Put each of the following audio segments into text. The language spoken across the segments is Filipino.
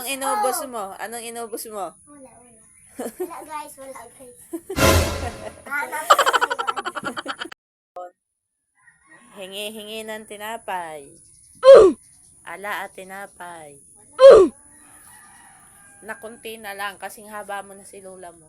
Anong inubos mo? Anong inubos mo? Wala. Wala guys. Hanap ko ngayon. Hingi ng tinapay. Ala at tinapay. Nakunti na lang kasing haba mo na si lola mo.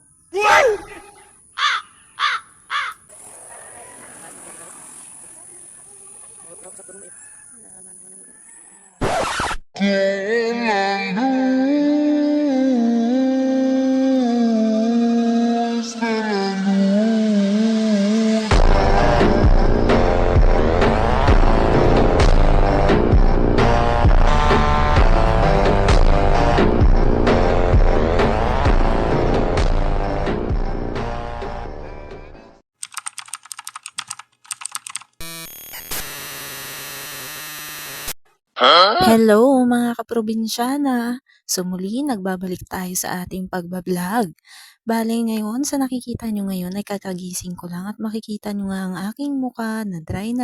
Hello mga kaprobinsyana! So muli nagbabalik tayo sa ating pagbablog. Bale ngayon sa nakikita nyo ngayon ay kakagising ko lang at makikita nyo nga ang aking muka na dry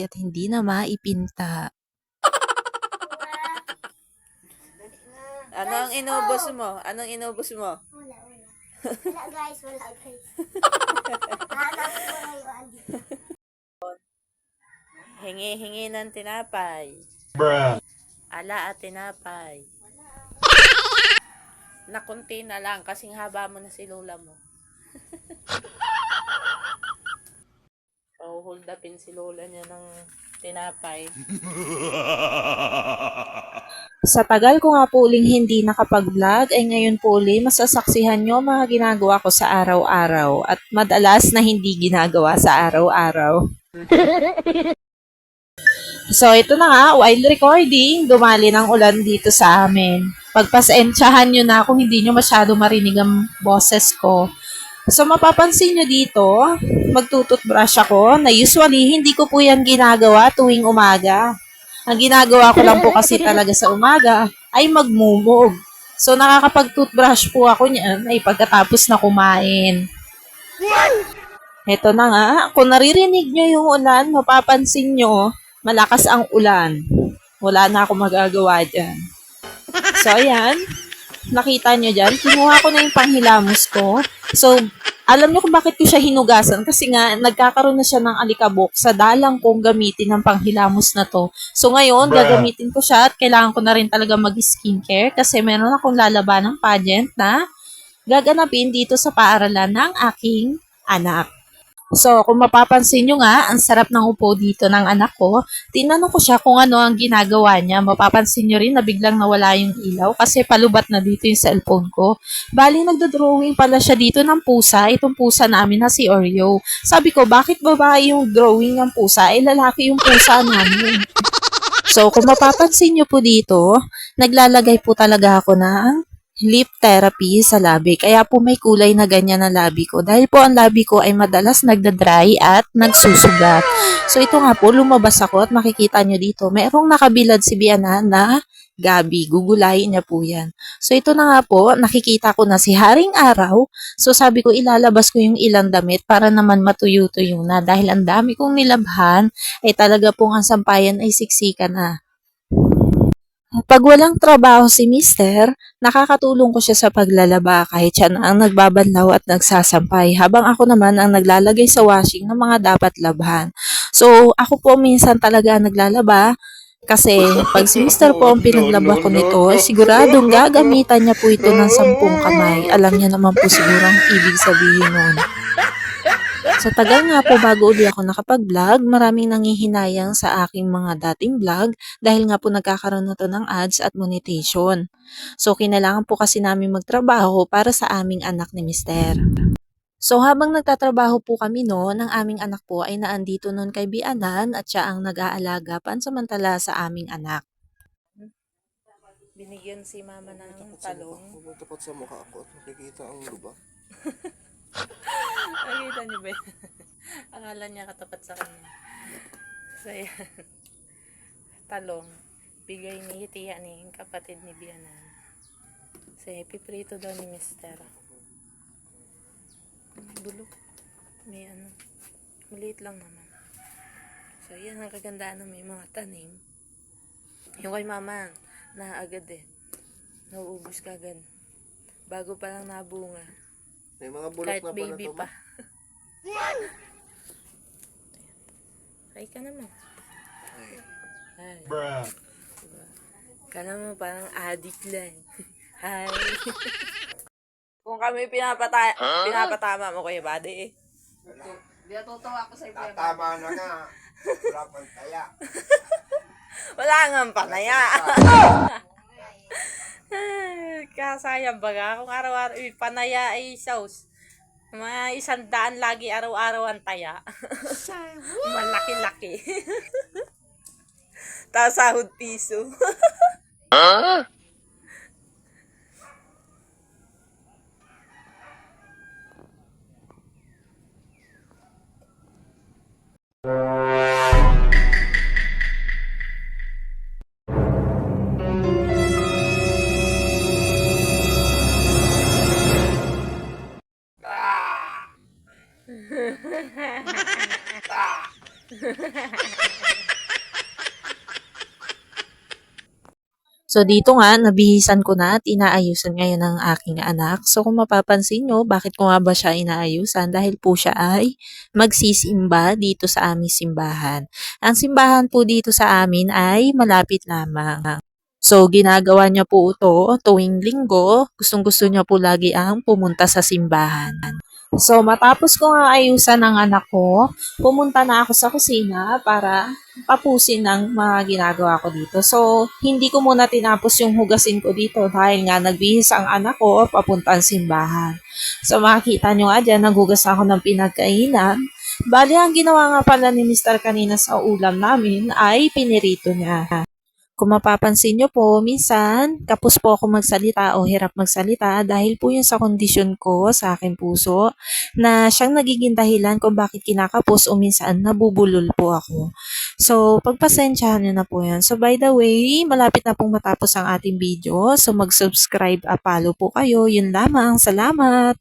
at hindi na maipinta. Ano ang inubos mo? Anong inubos mo? Wala. Wala guys. Hanap ko ngayon. Hingi ng tinapay. Ala at tinapay. Nakunti na lang kasing haba mo na si lola mo. Hold upin si lola niya ng tinapay. Sa tagal ko nga po uling hindi nakapag-vlog ay ngayon po uli masasaksihan nyo mga ginagawa ko sa araw-araw at madalas na hindi ginagawa sa araw-araw. So, ito na nga, while recording, dumali ng ulan dito sa amin. Pagpasensyahan nyo na kung hindi nyo masyado marinig ang boses ko. So, mapapansin nyo dito, magtututbrush ako na usually hindi ko po yan ginagawa tuwing umaga. Ang ginagawa ko lang po kasi talaga sa umaga ay magmumog. So, nakakapag-toothbrush po ako niyan ay pagkatapos na kumain. Ito na nga, kung naririnig nyo yung ulan, mapapansin nyo, malakas ang ulan. Wala na akong magagawa dyan. So, ayan. Nakita nyo dyan. Kinuha ko na yung panghilamos ko. So, alam nyo kung bakit ko siya hinugasan? Kasi nga, nagkakaroon na siya ng alikabok sa dalang kong gamitin ng panghilamos na to. So, ngayon, gagamitin ko siya at kailangan ko na rin talaga mag-skincare kasi meron akong lalaban ng pageant na gaganapin dito sa paaralan ng aking anak. So, kung mapapansin nyo nga, ang sarap ng upo dito ng anak ko. Tinanong ko siya kung ano ang ginagawa niya. Mapapansin nyo rin na biglang nawala yung ilaw kasi palubat na dito yung cellphone ko. Bali, nagdo-drawing pala siya dito ng pusa. Itong pusa namin na si Oreo. Sabi ko, bakit babae yung drawing ng pusa? Eh, lalaki yung pusa namin. So, kung mapapansin nyo po dito, naglalagay po talaga ako ng lip therapy sa labi. Kaya po may kulay na ganyan na labi ko. Dahil po ang labi ko ay madalas nagda-dry at nagsusugat. So ito nga po, lumabas ako at makikita nyo dito. Merong nakabilad si Biana na gabi. Gugulayin niya po yan. So ito na nga po, nakikita ko na si Haring Araw. So sabi ko, ilalabas ko yung ilang damit para naman matuyo-tuyo na. Dahil ang dami kong nilabhan, ay talaga pong ang sampayan ay siksika na. Pag walang trabaho si Mister, nakakatulong ko siya sa paglalaba kahit siya na ang nagbabanlaw at nagsasampay habang ako naman ang naglalagay sa washing ng mga dapat labhan. So, ako po minsan talaga naglalaba kasi pag si Mister po ang pinaglaba ko nito, siguradong gagamitan niya po ito ng 10 kamay. Alam niya naman po siguro ang ibig sabihin nun. Sa tagal nga po bago uli ako nakapag-vlog, maraming nanghihinayang sa aking mga dating vlog dahil nga po nagkakaroon na to ng ads at monetization. So, kinailangan po kasi namin magtrabaho para sa aming anak ni Mister. So, habang nagtatrabaho po kami noon, ang aming anak po ay naandito noon kay Bianan at siya ang nag-aalaga pansamantala sa aming anak. Binigyan si mama ng talong. Tapat sa mukha ako at makikita ang lubak. Nakita niyo ba? Akala niya katapat sa kanya. So, ayan. Talong. Bigay ni Tiya ni kapatid ni Biana. So, piprito daw ni Mister. Bulok. May ano. Maliit lang naman. So, yan ang kagandaan ng may mga tanim. Yung kay mama, na agad eh. Nauubos kagad. Bago pa lang nabunga. May mga bulok Kahit na pala baby to. pa. Ay ka naman. Ay. Ay. Diba? Ka naman parang addict lang. Hi. Kung kami pinapatama mo, Kuya Buddy, eh. Di natutuwa ako sa'yo, Kuya Buddy. Tama na nga. Wala pang taya. Wala nga panaya. Kasayang baga. Kung araw-araw, panaya ay sauce. Mga 100 lagi araw-araw ang taya. Malaki-laki. Tapos sahod piso. So dito nga, nabihisan ko na at inaayusan ngayon ng aking anak. So kung mapapansin nyo, bakit ko nga ba siya inaayusan? Dahil po siya ay magsisimba dito sa aming simbahan. Ang simbahan po dito sa amin ay malapit lamang. So ginagawa niya po ito tuwing linggo. Gustong-gusto niya po lagi ang pumunta sa simbahan. So matapos ko nga ayusan ang anak ko, pumunta na ako sa kusina para tapusin ang mga ginagawa ko dito. So, hindi ko muna tinapos yung hugasin ko dito dahil nga nagbihis ang anak ko papuntang simbahan. So, makikita nyo nga dyan, naghugas ako ng pinagkainan. Bali, ang ginawa nga pala ni Mr. kanina sa ulam namin ay pinirito niya. Kung mapapansin nyo po, minsan kapos po ako magsalita o hirap magsalita dahil po yun sa kondisyon ko sa aking puso na siyang nagiging dahilan kung bakit kinakapos o minsan nabubulol po ako. So, pagpasensyahan nyo na po yan. So, by the way, malapit na pong matapos ang ating video. So, mag-subscribe at follow po kayo. Yun lamang. Salamat!